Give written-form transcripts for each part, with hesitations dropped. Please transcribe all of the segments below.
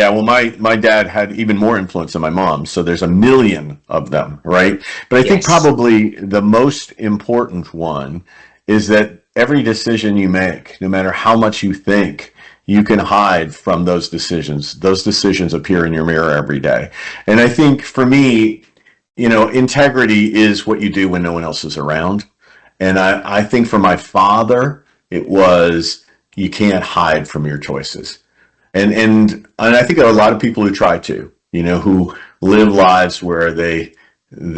Yeah, well, my dad had even more influence than my mom, so there's a million of them, right? But I think Yes. probably the most important one is that every decision you make, no matter how much you think, you can hide from those decisions. Those decisions appear in your mirror every day. And I think for me, integrity is what you do when no one else is around. And I think for my father, it was you can't hide from your choices. And I think there are a lot of people who try to, who live lives where they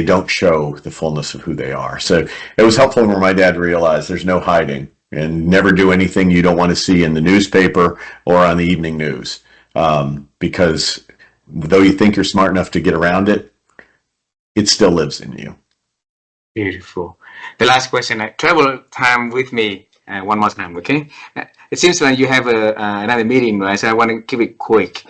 don't show the fullness of who they are. So it was helpful when my dad realized there's no hiding and never do anything you don't want to see in the newspaper or on the evening news. Because though you think you're smart enough to get around it, it still lives in you. Beautiful. The last question, travel time with me one more time, okay? It seems like you have another meeting, right? So I want to keep it quick.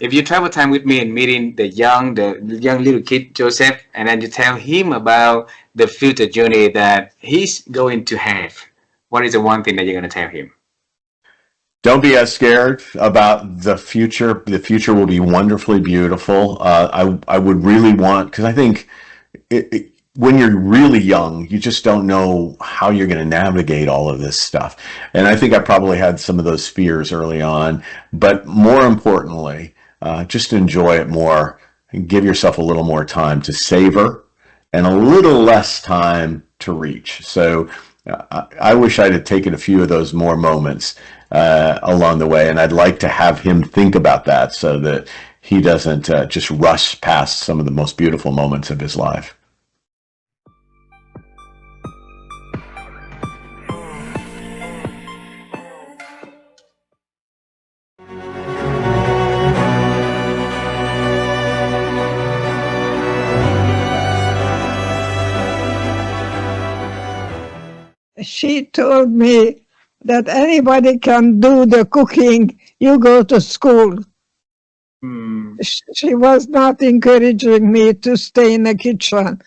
If you travel time with me and meeting the young little kid, Joseph, and then you tell him about the future journey that he's going to have, what is the one thing that you're going to tell him? Don't be as scared about the future. The future will be wonderfully beautiful. I would really want, because I think when you're really young, you just don't know how you're going to navigate all of this stuff. And I think I probably had some of those fears early on. But more importantly, just enjoy it more and give yourself a little more time to savor and a little less time to reach. So I wish I'd have taken a few of those more moments along the way. And I'd like to have him think about that so that he doesn't just rush past some of the most beautiful moments of his life. She told me that anybody can do the cooking, you go to school. She was not encouraging me to stay in the kitchen.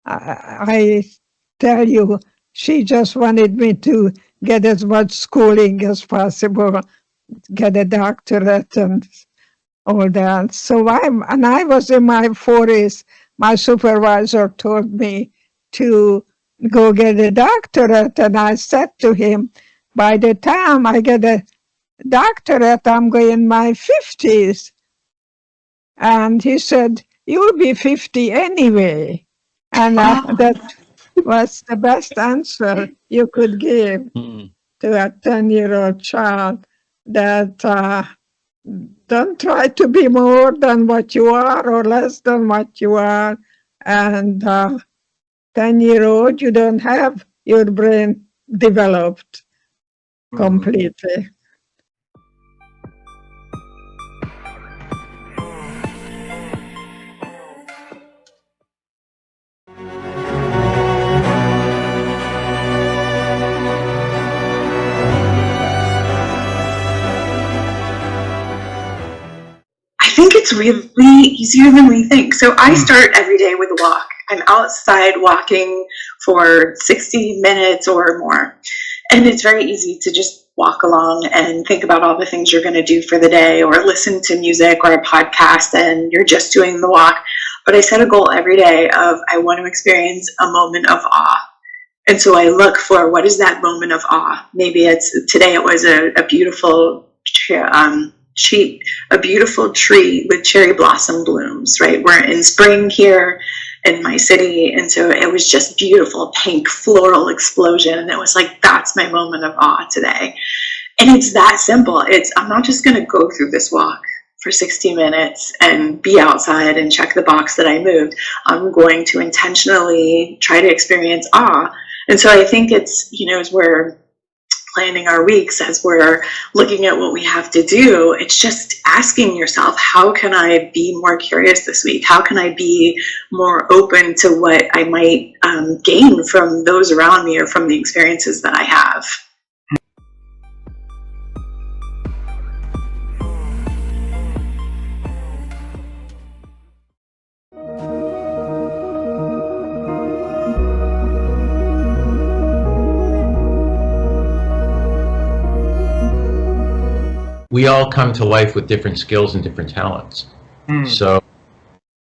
I tell you, she just wanted me to get as much schooling as possible, get a doctorate and all that. So I was in my 40s. My supervisor told me to go get a doctorate, and I said to him, by the time I get a doctorate, I'm going in my 50s. And he said, you'll be 50 anyway. And that was the best answer you could give to a 10-year-old child, that don't try to be more than what you are or less than what you are. And 10-year-old, you don't have your brain developed completely. I think it's really easier than we think. So I start every day with a walk. I'm outside walking for 60 minutes or more. And it's very easy to just walk along and think about all the things you're going to do for the day, or listen to music or a podcast, and you're just doing the walk. But I set a goal every day of, I want to experience a moment of awe. And so I look for, what is that moment of awe? Maybe today it was a beautiful a beautiful tree with cherry blossom blooms, right? We're in spring here in my city, and so it was just beautiful pink floral explosion, and it was like, that's my moment of awe today. And it's that simple. I'm not just going to go through this walk for 60 minutes and be outside and check the box that I moved. I'm going to intentionally try to experience awe. And so I think it's, as we're planning our weeks, as we're looking at what we have to do, it's just asking yourself, how can I be more curious this week? How can I be more open to what I might gain from those around me or from the experiences that I have? we all come to life with different skills and different talents. Mm.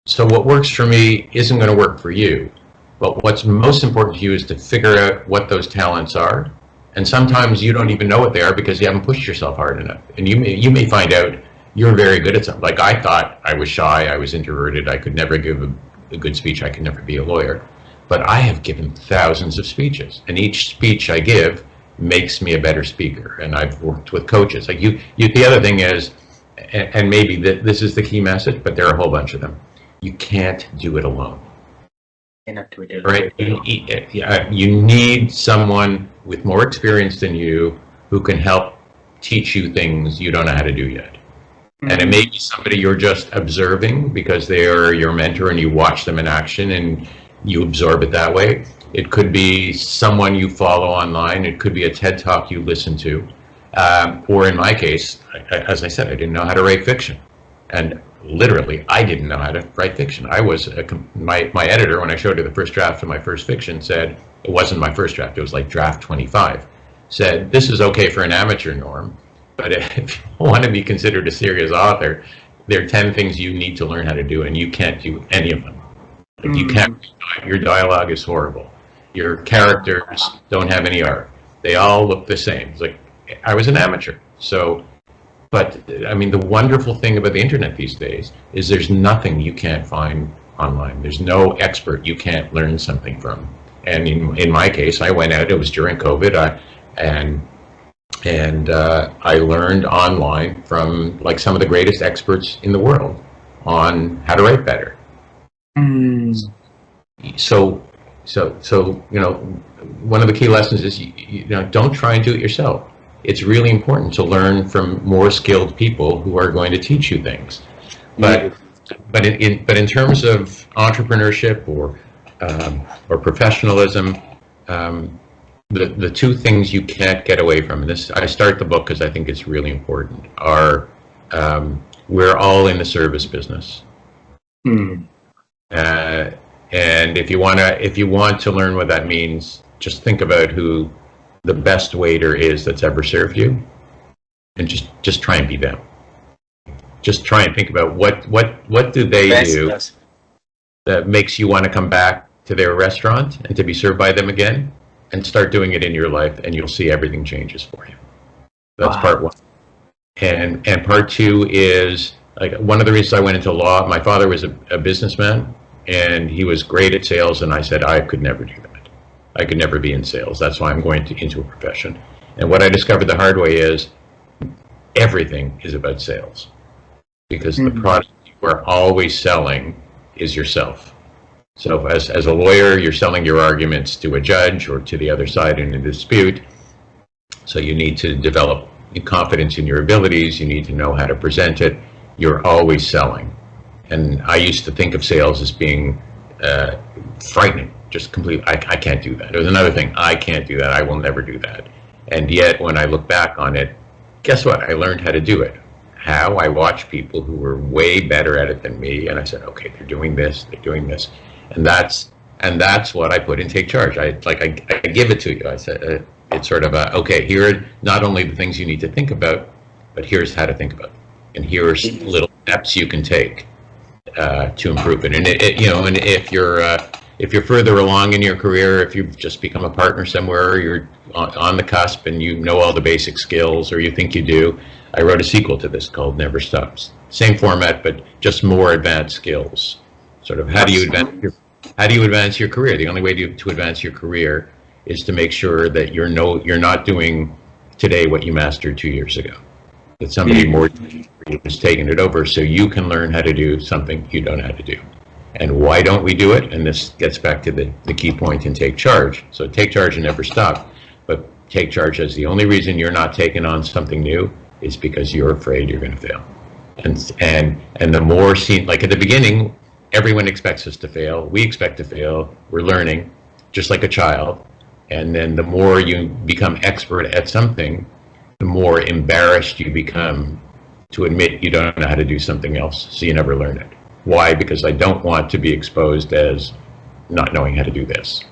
So what works for me isn't going to work for you. But what's most important to you is to figure out what those talents are. And sometimes you don't even know what they are because you haven't pushed yourself hard enough. And you may find out you're very good at something. Like I thought I was shy, I was introverted, I could never give a good speech, I could never be a lawyer. But I have given thousands of speeches, and each speech I give makes me a better speaker. And I've worked with coaches. Like the other thing is, and maybe this is the key message, but there are a whole bunch of them. You can't do it alone. Right? You need someone with more experience than you who can help teach you things you don't know how to do yet. Mm-hmm. And it may be somebody you're just observing because they are your mentor and you watch them in action and you absorb it that way. It could be someone you follow online. It could be a TED Talk you listen to. Or in my case, as I said, I didn't know how to write fiction. And literally, I didn't know how to write fiction. I was, my editor, when I showed her the first draft of my first fiction, said, it wasn't my first draft, it was like draft 25, said, this is okay for an amateur, Norm, but if you want to be considered a serious author, there are 10 things you need to learn how to do, and you can't do any of them. Like you can't, your dialogue is horrible. Your characters don't have any art. They all look the same. It's like, I was an amateur. So, but I mean, the wonderful thing about the internet these days is there's nothing you can't find online. There's no expert you can't learn something from. And in my case, I went out, it was during COVID, I learned online from like some of the greatest experts in the world on how to write better. Mm. So, you know, one of the key lessons is, you know, don't try and do it yourself. It's really important to learn from more skilled people who are going to teach you things. But in terms of entrepreneurship or professionalism, the two things you can't get away from, and this, I start the book because I think it's really important, are we're all in the service business. Mm. And if you want to learn what that means, just think about who the best waiter is that's ever served you, and just try and be them. Just try and think about what do they do that makes you want to come back to their restaurant and to be served by them again, and start doing it in your life, and you'll see everything changes for you. That's part one. And part two is, like, one of the reasons I went into law, my father was a businessman, and he was great at sales, and I said, I could never do that. I could never be in sales. That's why I'm going into a profession. And what I discovered the hard way is everything is about sales, because the product you are always selling is yourself. So as a lawyer, you're selling your arguments to a judge or to the other side in a dispute. So you need to develop confidence in your abilities. You need to know how to present it. You're always selling. And I used to think of sales as being frightening, just completely, I can't do that. There's another thing, I can't do that, I will never do that. And yet, when I look back on it, guess what? I learned how to do it. How? I watched people who were way better at it than me, and I said, okay, they're doing this, and that's what I put in Take Charge. I give it to you. I said, it's sort of okay, here are not only the things you need to think about, but here's how to think about it, and here are little steps you can take to improve it. And and if you're further along in your career, if you've just become a partner somewhere, or you're on the cusp and you know all the basic skills, or you think you do, I wrote a sequel to this called Never Stops. Same format, but just more advanced skills. Sort of how do you advance your career? The only way to advance your career is to make sure that you're not doing today what you mastered 2 years ago. That somebody more has taken it over, so you can learn how to do something you don't know how to do. And why don't we do it? And this gets back to the key point in Take Charge. So Take Charge and Never Stop, but Take Charge as the only reason you're not taking on something new is because you're afraid you're going to fail. And the more like at the beginning, everyone expects us to fail. We expect to fail. We're learning, just like a child. And then the more you become expert at something, the more embarrassed you become to admit you don't know how to do something else, so you never learn it. Why? Because I don't want to be exposed as not knowing how to do this.